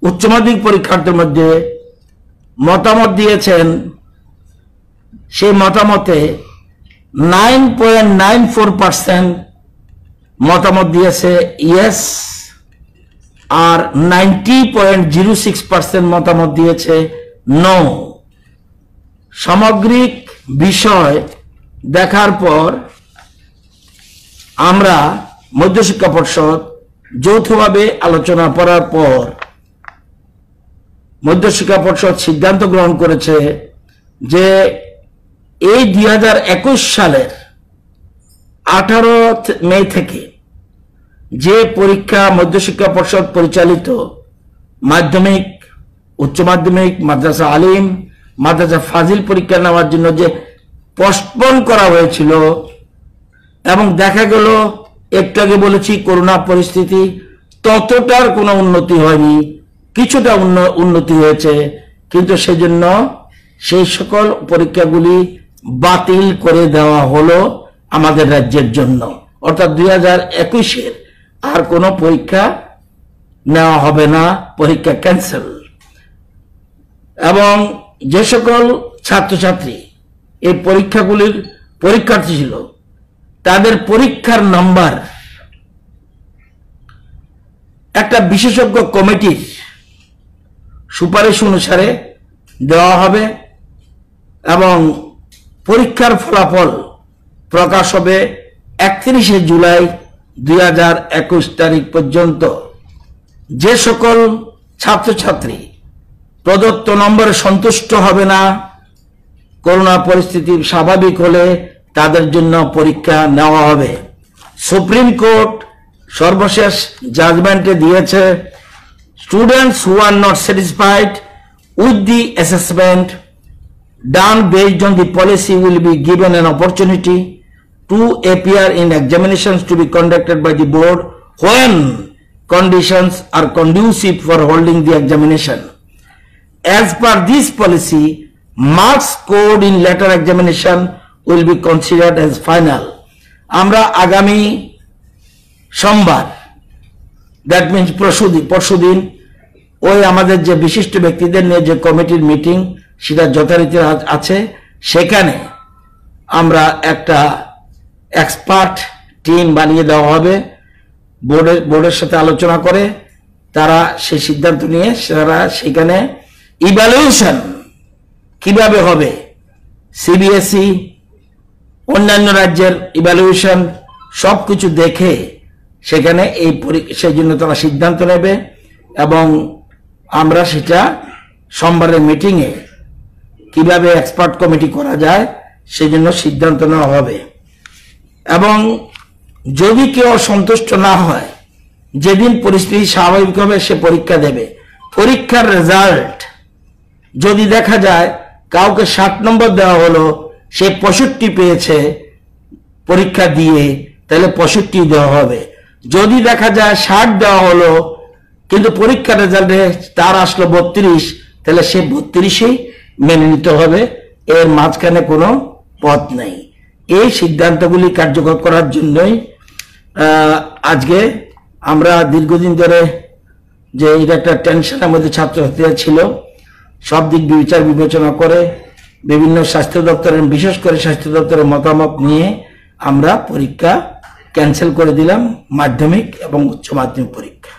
উচ্চ মাধ্যমিক পরীক্ষার্থীর মধ্যে মতামত দিয়েছেন, সেই মতামতে 9.94% মতামত দিয়েছে ইয়েস, আর 90.06% মতামত দিয়েছে নো। সামগ্রিক বিষয় দেখার পর আমরা মধ্যশিক্ষা পর্ষদ যৌথভাবে আলোচনা করার পর মধ্যশিক্ষা পর্ষদ সিদ্ধান্ত গ্রহণ করেছে যে এই 2021 সালের 18 মে থেকে যে পরীক্ষা মধ্যশিক্ষা পর্ষদ পরিচালিত মাধ্যমিক, উচ্চ মাধ্যমিক, মাদ্রাসা আলিম, মাদ্রাসা ফাজিল পরীক্ষা নেওয়ার জন্য যে পোস্টপোন করা হয়েছিল, এবং দেখা গেল একটু আগে বলেছি করোনা পরিস্থিতি, ততটার কোনো উন্নতি হয়নি, কিছুটা উন্নতি হয়েছে, কিন্তু সেজন্য সেই সকল পরীক্ষাগুলি বাতিল করে দেওয়া হলো আমাদের রাজ্যের জন্য। অর্থাৎ 2021-এর আর কোনো পরীক্ষা নেওয়া হবে না, পরীক্ষা ক্যান্সেল। এবং যে সকল ছাত্রছাত্রী এই পরীক্ষাগুলির পরীক্ষার্থী ছিল, তাদের পরীক্ষার নাম্বার একটা বিশেষজ্ঞ কমিটির সুপারিশ অনুসারে দেওয়া হবে এবং পরীক্ষার ফলাফল প্রকাশ হবে 31 জুলাই 2021 তারিখ পর্যন্ত। যে সকল ছাত্রছাত্রী প্রদত্ত নম্বরে সন্তুষ্ট হবে না, করোনা পরিস্থিতি স্বাভাবিক হলে তাদের জন্য পরীক্ষা নেওয়া হবে। সুপ্রিম কোর্ট সর্বশেষ জাজমেন্টে দিয়েছে, students who are not satisfied with the assessment done based on the policy will be given an opportunity to appear in examinations to be conducted by the board when conditions are conducive for holding the examination. As per this policy, marks scored in later examination will be considered as final. আমরা আগামী সোমবার, that means পরশুদিন, ওই আমাদের যে বিশিষ্ট ব্যক্তিদের নিয়ে যে কমিটির মিটিং সেটা যথারীতি আছে, সেখানে আমরা একটা এক্সপার্ট টিম বানিয়ে দেওয়া হবে। বোর্ডের সাথে আলোচনা করে তারা সেই সিদ্ধান্ত নিয়ে তারা সেখানে ইভ্যালুয়েশন কিভাবে হবে, সিবিএসই, অন্যান্য রাজ্যের ইভ্যালুয়েশন সবকিছু দেখে সেখানে সেই জন্য তারা সিদ্ধান্ত নেবে এবং আমরা সেটা সোমবারের মিটিংয়ে কিভাবে এক্সপার্ট কমিটি করা যায় সেই জন্য সিদ্ধান্ত নেওয়া হবে। এবং যদি কেউ সন্তুষ্ট না হয়, যেদিন পরিস্থিতি স্বাভাবিক হবে সে পরীক্ষা দেবে। পরীক্ষার রেজাল্ট যদি দেখা যায় কাউকে 60 নম্বর দেওয়া হলো, সে 65 পেয়েছে পরীক্ষা দিয়ে, তাহলে 65 দেওয়া হবে। যদি দেখা যায় 60 দেওয়া হলো কিন্তু পরীক্ষার রেজাল্টে তার আসলো 32, তাহলে সে 32ই মেনে নিতে হবে, এর মাঝখানে কোনো পথ নেই। এই সিদ্ধান্তগুলি কার্যকর করার জন্যই আজকে আমরা দীর্ঘদিন ধরে যে এটা একটা টেনশনের মধ্যে ছাত্রছাত্রীরা ছিল, সব দিক বিচার বিবেচনা করে বিভিন্ন স্বাস্থ্য দপ্তরের, বিশেষ করে স্বাস্থ্য দপ্তরের মতামত নিয়ে আমরা পরীক্ষা ক্যান্সেল করে দিলাম, মাধ্যমিক এবং উচ্চ মাধ্যমিক পরীক্ষা।